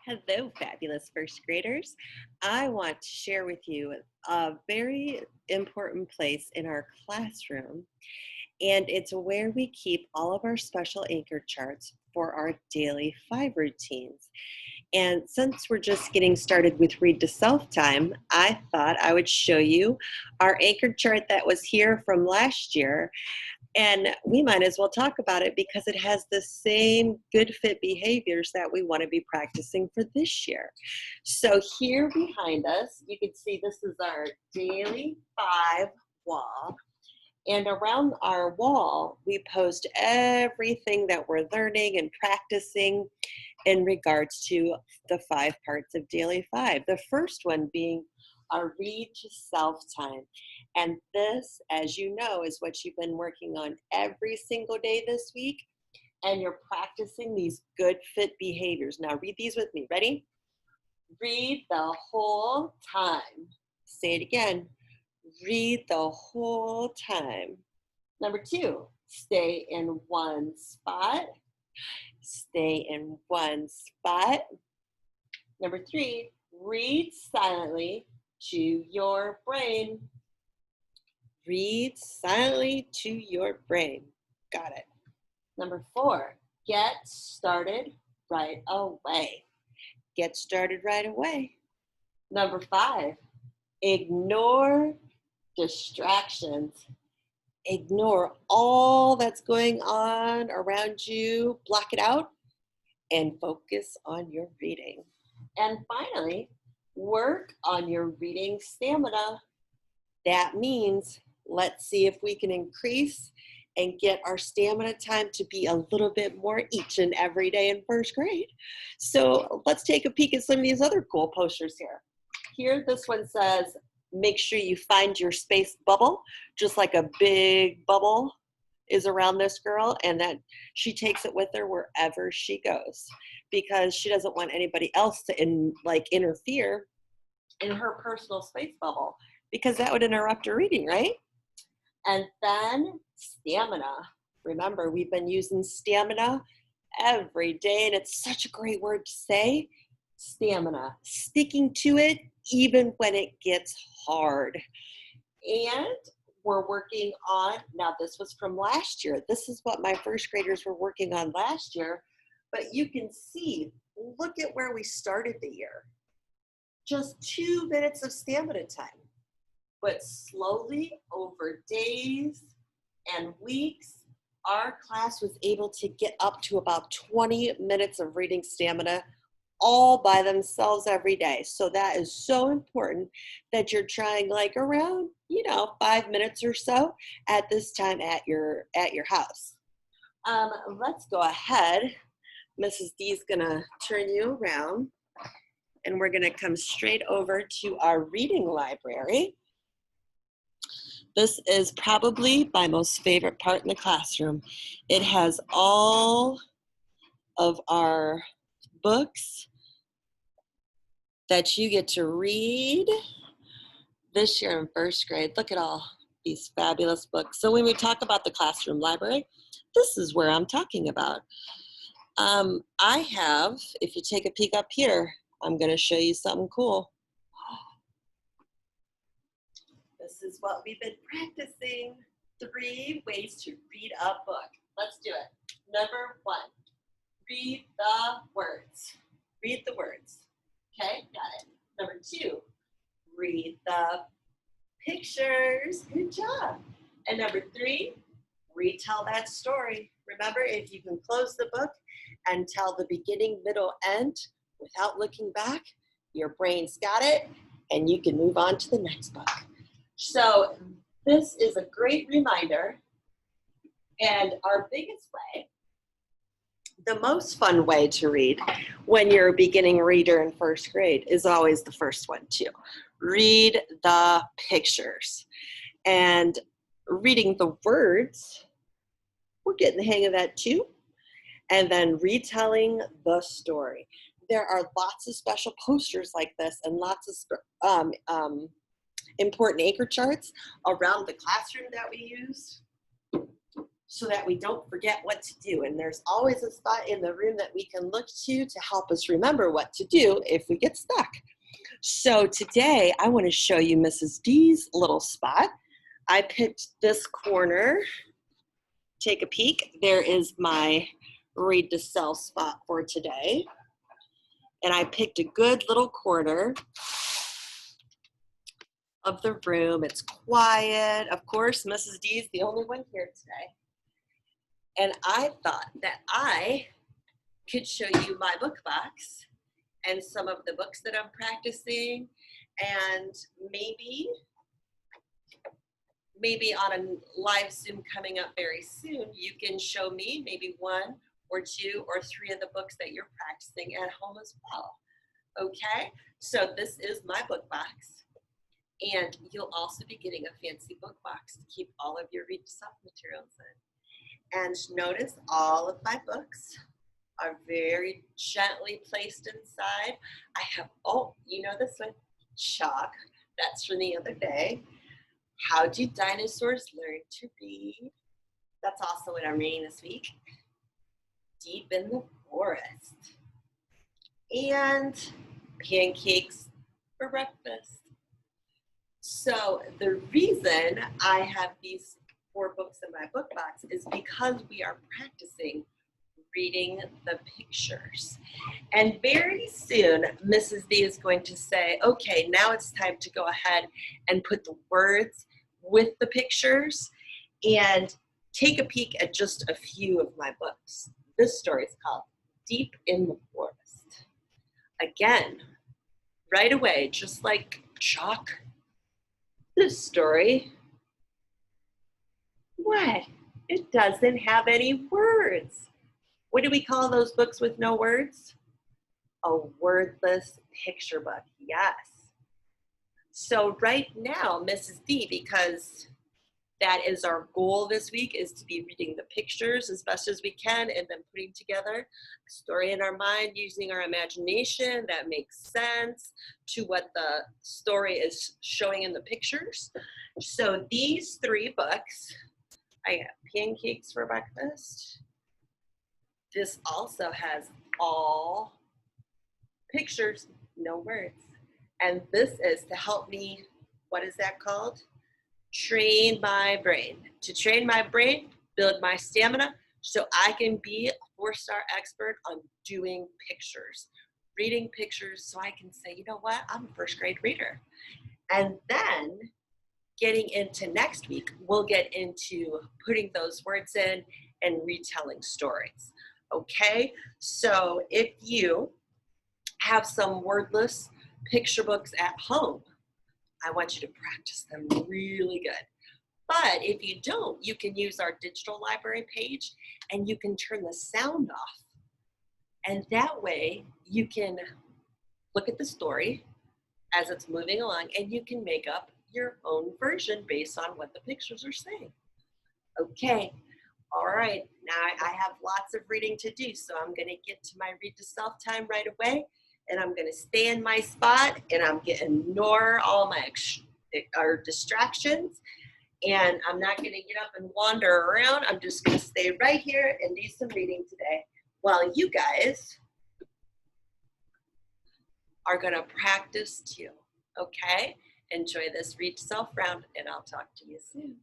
Hello, fabulous first graders. I want to share with you a very important place in our classroom, and it's where we keep all of our special anchor charts for our daily 5 routines. And since we're just getting started with Read to Self time, I thought I would show you our anchor chart that was here from last year, and we might as well talk about it because it has the same good fit behaviors that we want to be practicing for this year. So here behind us, you can see this is our daily 5 wall. And around our wall, we post everything that we're learning and practicing in regards to the 5 parts of daily 5. The first one being our Read to Self time. And this, as you know, is what you've been working on every single day this week. And you're practicing these good fit behaviors. Now read these with me. Ready? Read the whole time. Say it again. Read the whole time. Number 2, stay in one spot. Stay in one spot. Number 3, read silently to your brain. Read silently to your brain. Got it. Number 4, get started right away. Get started right away. Number 5, ignore distractions. Ignore all that's going on around you, block it out, and focus on your reading. And finally, work on your reading stamina. That means let's see if we can increase and get our stamina time to be a little bit more each and every day in first grade. So let's take a peek at some of these other cool posters here. Here, this one says, make sure you find your space bubble, just like a big bubble is around this girl, and that she takes it with her wherever she goes because she doesn't want anybody else to interfere in her personal space bubble because that would interrupt her reading, right? And then stamina. Remember, we've been using stamina every day, and it's such a great word to say. Stamina, sticking to it even when it gets hard. And we're working on, now this was from last year, this is what my first graders were working on last year, but you can see, look at where we started the year. Just 2 minutes of stamina time. But slowly over days and weeks, our class was able to get up to about 20 minutes of reading stamina all by themselves every day. So that is so important that you're trying like around, 5 minutes or so at this time at your house. Let's go ahead. Mrs. D is gonna turn you around and we're gonna come straight over to our reading library. This is probably my most favorite part in the classroom. It has all of our books that you get to read this year in first grade. Look at all these fabulous books. So when we talk about the classroom library, this is where I'm talking about. I have, if you take a peek up here, I'm going to show you something cool. This is what we've been practicing. 3 ways to read a book. Let's do it. Number 1, read the words. Read the words. Okay, got it. Number 2, read the pictures. Good job. And number 3, retell that story. Remember, if you can close the book and tell the beginning, middle, end without looking back, your brain's got it, and you can move on to the next book. So this is a great reminder. And our biggest way, the most fun way to read when you're a beginning reader in first grade is always the first one too. Read the pictures. And reading the words, we're getting the hang of that too. And then retelling the story. There are lots of special posters like this and lots of important anchor charts around the classroom that we use. so that we don't forget what to do. And there's always a spot in the room that we can look to help us remember what to do if we get stuck. So today I want to show you Mrs. D's little spot. I picked this corner. Take a peek. There is my read to sell spot for today. And I picked a good little corner of the room. It's quiet. Of course, Mrs. D is the only one here today. And I thought that I could show you my book box and some of the books that I'm practicing, and maybe on a live Zoom coming up very soon, you can show me maybe 1 or 2 or 3 of the books that you're practicing at home as well. Okay, so this is my book box, and you'll also be getting a fancy book box to keep all of your Read to Self materials in. And notice all of my books are very gently placed inside. I have, oh, you know this one, chalk. That's from the other day. How do dinosaurs learn to read? That's also what I'm reading this week. Deep in the Forest. And pancakes for breakfast. So the reason I have these 4 books in my book box is because we are practicing reading the pictures. And very soon, Mrs. D is going to say, okay, now it's time to go ahead and put the words with the pictures and take a peek at just a few of my books. This story is called Deep in the Forest. Again, right away, just like chalk, this story, what? It doesn't have any words. What do we call those books with no words? A wordless picture book, yes. So right now, Mrs. D, because that is our goal this week, is to be reading the pictures as best as we can and then putting together a story in our mind using our imagination that makes sense to what the story is showing in the pictures. So these 3 books, I got pancakes for breakfast. This also has all pictures, no words. And this is to help me, what is that called? Train my brain. To train my brain, build my stamina, so I can be a 4-star expert on doing pictures, reading pictures, so I can say, you know what, I'm a 1st grade reader. And then getting into next week, we'll get into putting those words in and retelling stories. Okay, so if you have some wordless picture books at home, I want you to practice them really good. But if you don't, you can use our digital library page and you can turn the sound off. And that way you can look at the story as it's moving along and you can make up your own version based on what the pictures are saying. Okay. All right, now I have lots of reading to do, so I'm going to get to my Read to Self time right away, and I'm going to stay in my spot, and I'm going to ignore all my distractions, and I'm not going to get up and wander around. I'm just going to stay right here and do some reading today while you guys are going to practice too, okay? Enjoy this Read to Self round, and I'll talk to you soon.